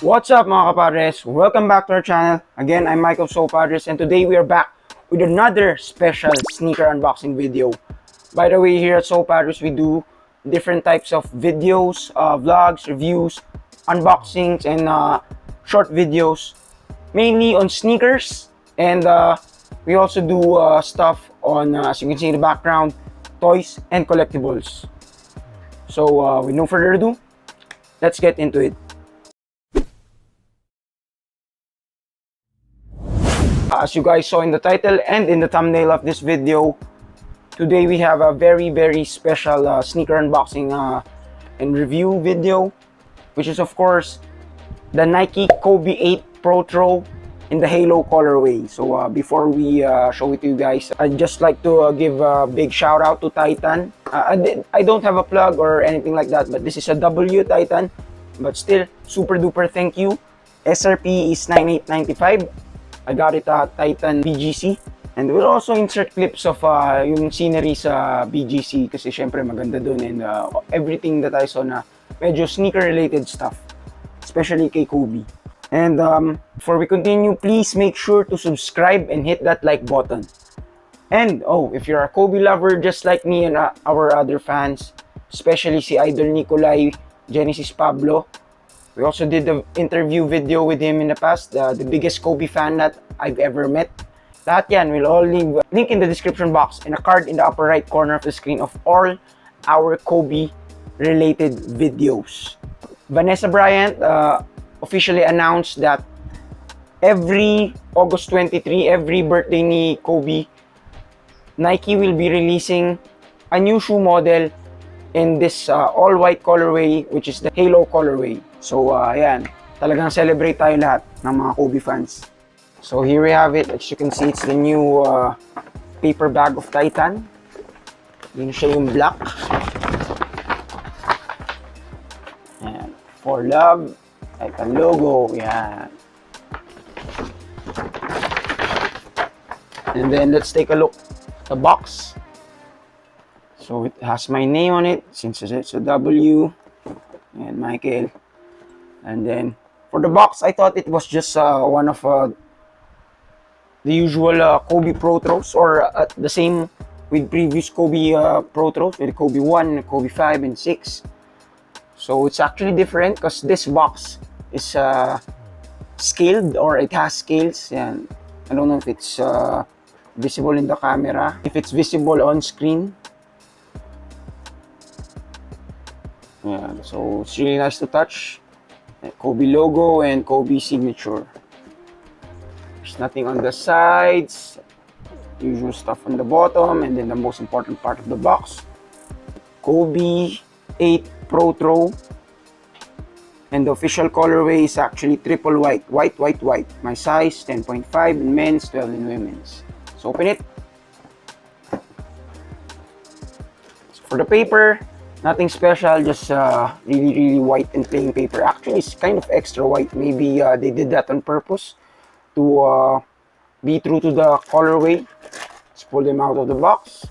What's up mga kapadres? Welcome back to our channel. Again, I'm Michael So Padres and today we are back with another special sneaker unboxing video. By the way, here at So Padres we do different types of videos, vlogs, reviews, unboxings, and short videos. Mainly on sneakers, and we also do stuff on, as you can see in the background, toys and collectibles. So with no further ado, let's get into it. As you guys saw in the title and in the thumbnail of this video, today we have a very special sneaker unboxing and review video, which is of course the Nike Kobe 8 Protro in the Halo colorway. So before we show it to you guys, I'd just like to give a big shout out to Titan. I don't have a plug or anything like that, but this is a W Titan, but still super duper thank you. SRP is 9895. I got it at Titan BGC, and we'll also insert clips of yung scenery sa BGC kasi syempre maganda dun, and everything that I saw na medyo sneaker related stuff, especially kay Kobe. And before we continue, please make sure to subscribe and hit that like button. And if you're a Kobe lover just like me and our other fans, especially si Idol Nicolay, Genesis Pablo, we also did the interview video with him in the past, the biggest Kobe fan that I've ever met. Lahat yan, we'll all leave a link in the description box and a card in the upper right corner of the screen of all our Kobe related videos. Vanessa Bryant officially announced that every August 23, every birthday ni Kobe, Nike will be releasing a new shoe model in this all-white colorway, which is the Halo colorway. So, ayan, talagang celebrate tayo lahat ng mga Kobe fans. So, here we have it. As you can see, it's the new paper bag of Titan. Yun siya yung black. Ayan, for love. Titan logo, yan. And then let's take a look at the box. So it has my name on it since it's a W, and Michael. And then for the box, I thought it was just one of the usual Kobe Protros, or the same with previous Kobe Protros, with Kobe 1, Kobe 5, and 6. So it's actually different because this box is scaled, or it has scales. Yan. I don't know if it's visible in the camera, if it's visible on screen. Yeah, so it's really nice to touch. Kobe logo and Kobe signature. There's nothing on the sides, usual stuff on the bottom, and then the most important part of the box, Kobe 8 Protro. And the official colorway is actually triple white. White. My size, 10.5 in men's, 12 in women's. So open it. So for the paper, nothing special, just really white and plain paper. Actually, it's kind of extra white. Maybe they did that on purpose to be true to the colorway. Let's pull them out of the box.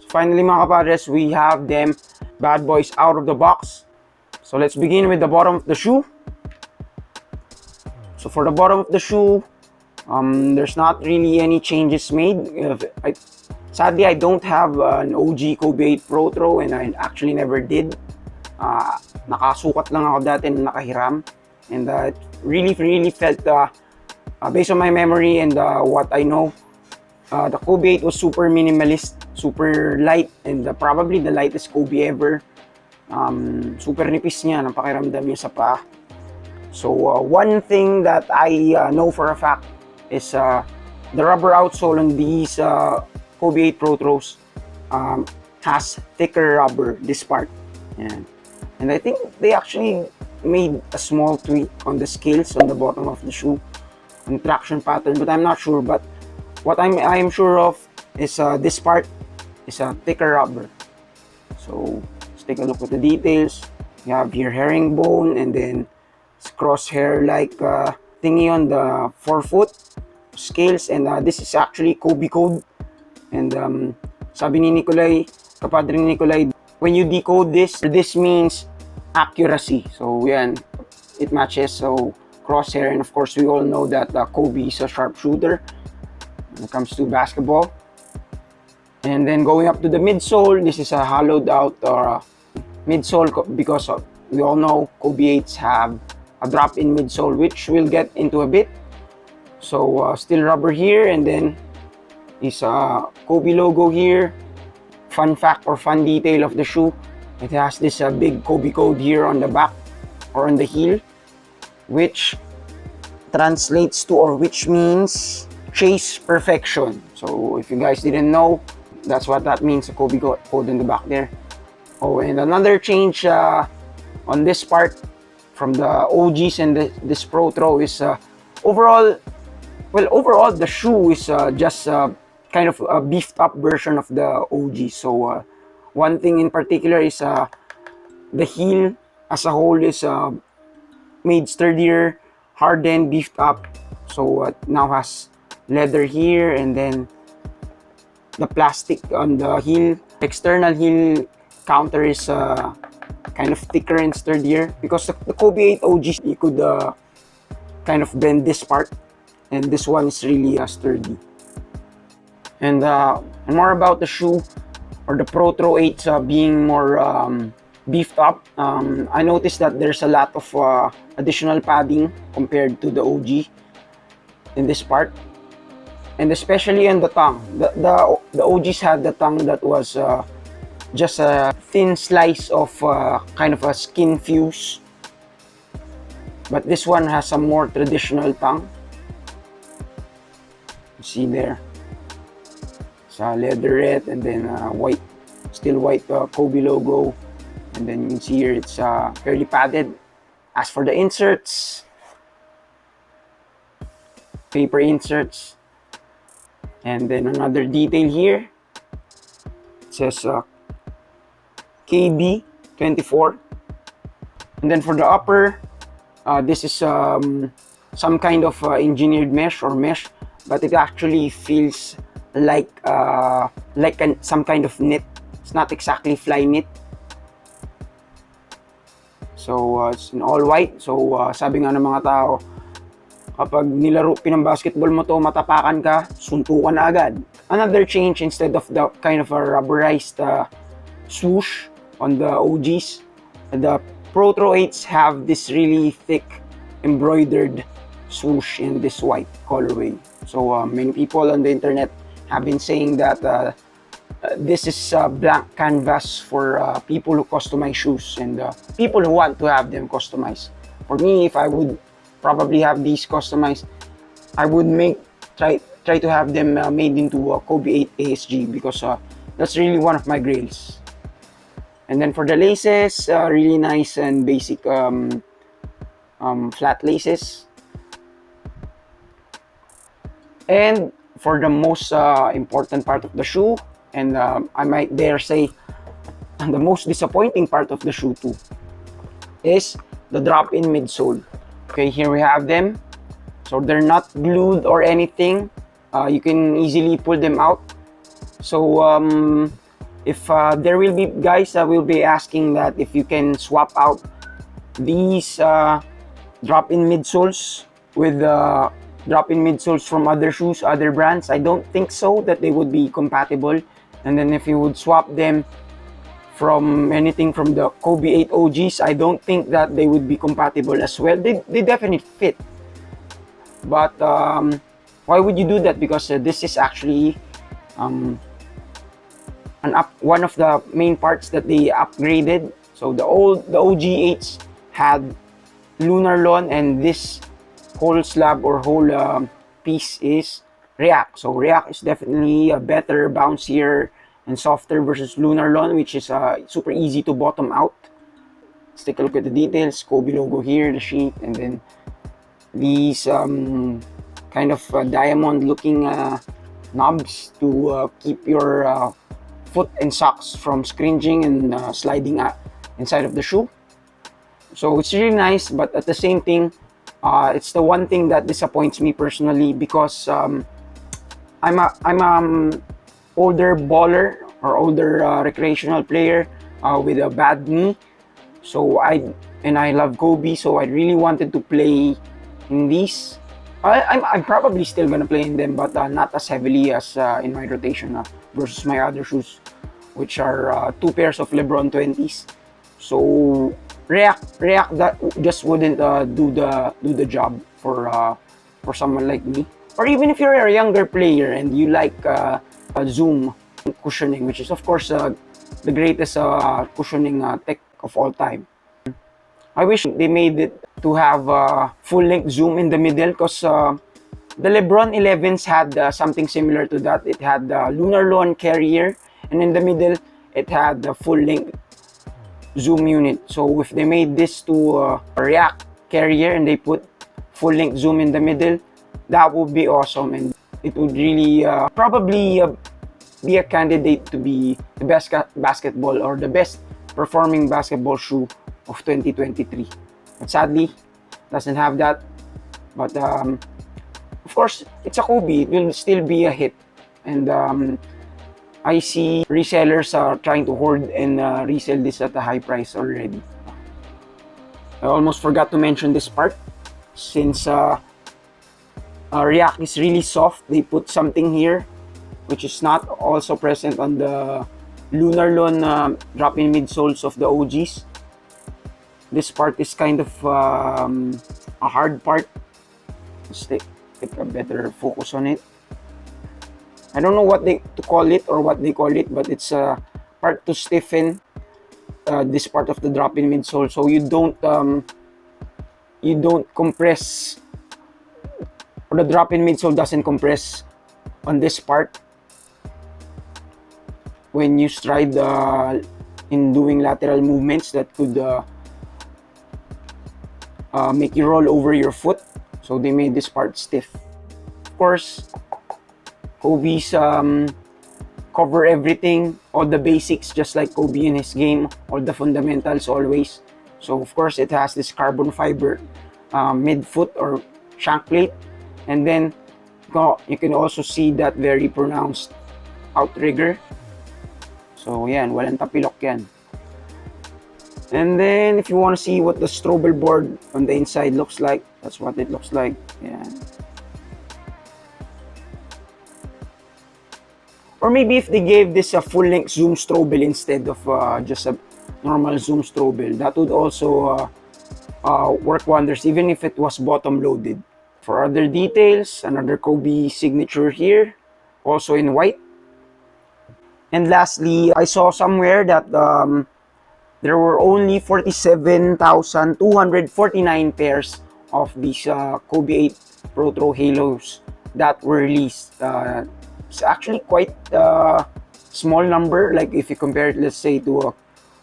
So finally, mga kapadres, we have them bad boys out of the box. So let's begin with the bottom of the shoe. So for the bottom of the shoe, there's not really any changes made. Sadly, I don't have an OG Kobe 8 Protro, and I actually never did. Nakasukat lang ako dati na nakahiram, and it really felt, based on my memory and what I know, the Kobe 8 was super minimalist, super light, and probably the lightest Kobe ever. Super nipis niya, ng pakiramdam niya sa paa. So one thing that I know for a fact is the rubber outsole on these Kobe 8 Protros has thicker rubber, this part. Yeah. And I think they actually made a small tweak on the scales on the bottom of the shoe, on traction pattern, but I'm not sure. But what I am sure of is this part is a thicker rubber. So let's take a look at the details. You have here herringbone, and then it's crosshair like thingy on the forefoot scales, and this is actually Kobe code. And sabi ni Nicolay, kapadre ni Nicolay, when you decode this, this means accuracy. So yan, it matches. So crosshair, and of course we all know that Kobe is a sharpshooter when it comes to basketball. And then going up to the midsole, this is a hollowed out midsole because we all know Kobe 8s have a drop-in midsole, which we'll get into a bit. So still rubber here, and then is a Kobe logo here. Fun fact or fun detail of the shoe, it has this big Kobe code here on the back or on the heel, which translates to, or which means chase perfection. So if you guys didn't know, that's what that means, a Kobe code in the back there. Oh, and another change on this part from the OGs and this Protro is overall the shoe is just kind of a beefed up version of the OG. So one thing in particular is the heel as a whole is made sturdier, hardened, beefed up. So it now has leather here, and then the plastic on the heel. External heel counter is kind of thicker and sturdier because the Kobe 8 OG, you could kind of bend this part, and this one is really sturdy. And more about the shoe, or the Protro 8 being more beefed up. I noticed that there's a lot of additional padding compared to the OG in this part, and especially on the tongue. The OGs had the tongue that was just a thin slice of kind of a skin fuse, but this one has a more traditional tongue. You see there, it's a leatherette, and then white, still white Kobe logo, and then you can see here it's fairly padded. As for the inserts, paper inserts, and then another detail here, it says KB24. And then for the upper, this is some kind of engineered mesh or mesh, but it actually feels like some kind of knit. It's not exactly fly knit. So it's in all white. So sabi nga ng mga tao, kapag basketball mo to, matapakan ka, suntukan na agad. Another change, instead of the kind of a rubberized swoosh on the OGs, the Protro 8s have this really thick embroidered swoosh in this white colorway. So many people on the internet have been saying that this is a blank canvas for people who customize shoes and people who want to have them customized. For me, if I would probably have these customized, I would try to have them made into a Kobe 8 ASG, because that's really one of my grails. And then for the laces, really nice and basic flat laces. And for the most important part of the shoe, and I might dare say the most disappointing part of the shoe too, is the drop-in midsole. Okay, here we have them. So they're not glued or anything. You can easily pull them out. So if there will be guys that will be asking that if you can swap out these drop-in midsoles with drop-in midsoles from other shoes, other brands, I don't think so that they would be compatible. And then if you would swap them from anything from the Kobe 8 OGs, I don't think that they would be compatible as well. They definitely fit, but why would you do that? Because this is actually one of the main parts that they upgraded. So the OG 8s had lunar lawn, and this whole slab or whole piece is React. So React is definitely a better, bouncier, and softer versus lunar lawn, which is super easy to bottom out. Let's take a look at the details. Kobe logo here, the sheet, and then these kind of diamond looking knobs to keep your foot and socks from scringing and sliding inside of the shoe. So it's really nice, but at the same thing, it's the one thing that disappoints me personally, because I'm older baller or older recreational player with a bad knee. So I love Kobe, so I really wanted to play in these. I'm probably still gonna play in them, but not as heavily as in my rotation versus my other shoes, which are two pairs of LeBron 20s. So React that just wouldn't do the job for someone like me, or even if you're a younger player and you like zoom cushioning, which is of course the greatest cushioning tech of all time. I wish they made it to have full-length zoom in the middle, because the LeBron 11s had something similar to that. It had the lunar lawn carrier, and in the middle it had the full-length zoom unit. So if they made this to a React carrier and they put full-length zoom in the middle, that would be awesome, and it would really probably be a candidate to be the best basketball or the best performing basketball shoe of 2023. But sadly, doesn't have that. But of course, it's a Kobe. It will still be a hit. And I see resellers are trying to hoard and resell this at a high price already. I almost forgot to mention this part. Since React is really soft, they put something here which is not also present on the Lunar Lawn drop-in midsoles of the OGs. This part is kind of a hard part. Let's take a better focus on it. I don't know what they call it, but it's a part to stiffen this part of the drop-in midsole, so you don't compress, or the drop-in midsole doesn't compress on this part when you stride in doing lateral movements that could make you roll over your foot. So they made this part stiff. Of course, Kobe's cover everything, all the basics, just like Kobe in his game, all the fundamentals always. So of course it has this carbon fiber mid-foot or shank plate, and then you can also see that very pronounced outrigger. So yan, walang tapilok yan. And then if you want to see what the Strobel board on the inside looks like, that's what it looks like. Yeah. Or maybe if they gave this a full-length zoom Strobel instead of just a normal zoom Strobel, that would also work wonders, even if it was bottom loaded. For other details, another Kobe signature here, also in white. And lastly, I saw somewhere that there were only 47,249 pairs of these Kobe 8 Protro Halos that were released. It's actually quite a small number, like if you compare it, let's say, to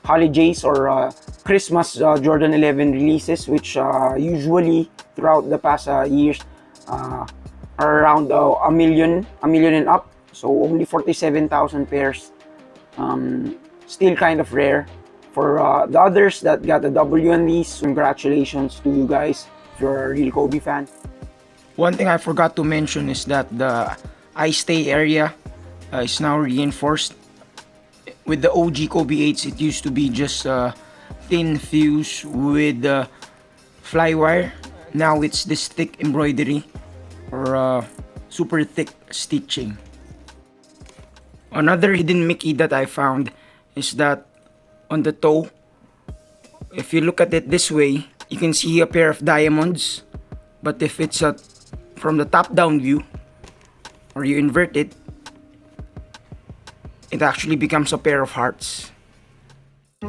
holidays or Christmas Jordan 11 releases, which usually throughout the past years are around a million and up. So only 47,000 pairs, still kind of rare. For the others that got a W on these, congratulations to you guys if you're a real Kobe fan. One thing I forgot to mention is that the eye stay area is now reinforced. With the OG Kobe 8s, it used to be just thin fuse with fly wire. Now it's this thick embroidery or super thick stitching. Another hidden Mickey that I found is that on the toe, if you look at it this way, you can see a pair of diamonds. But if it's from the top down view, or you invert it, it actually becomes a pair of hearts. I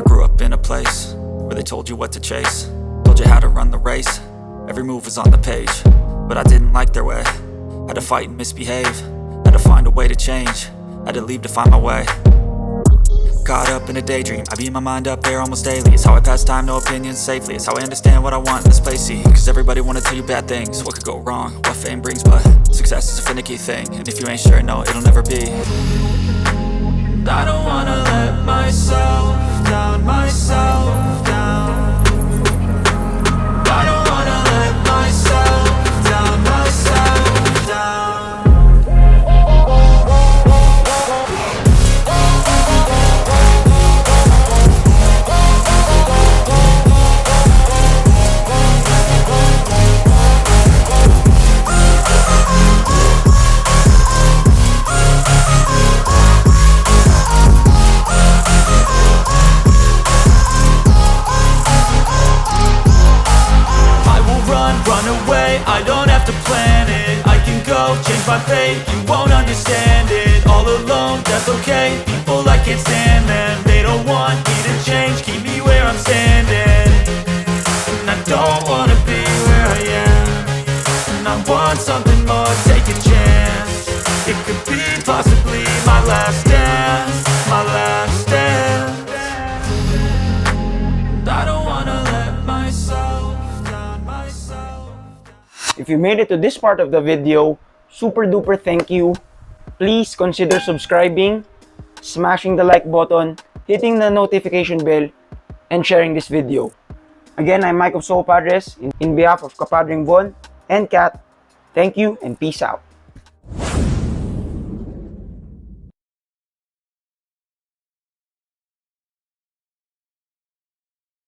grew up in a place where they told you what to chase, told you how to run the race. Every move was on the page, but I didn't like their way. Had to fight and misbehave, had to find a way to change, had to leave to find my way. Caught up in a daydream, I beat my mind up there almost daily. It's how I pass time, no opinions safely. It's how I understand what I want in this place, see. Cause everybody wanna tell you bad things, what could go wrong, what fame brings. But success is a finicky thing, and if you ain't sure, no, it'll never be. I don't wanna let myself down, myself down. I don't change my fate. You won't understand it. All alone, that's okay. People, I can't stand them. They don't want me to change, keep me where I'm standing. And I don't wanna be where I am. And I want something more, take a chance. It could be possibly my last dance, my last dance. And I don't wanna let myself down, myself. If you made it to this part of the video, super duper thank you. Please consider subscribing, smashing the like button, hitting the notification bell, and sharing this video. Again, I'm Michael Soul Padres in behalf of Kapadring Bon and Kat. Thank you and peace out.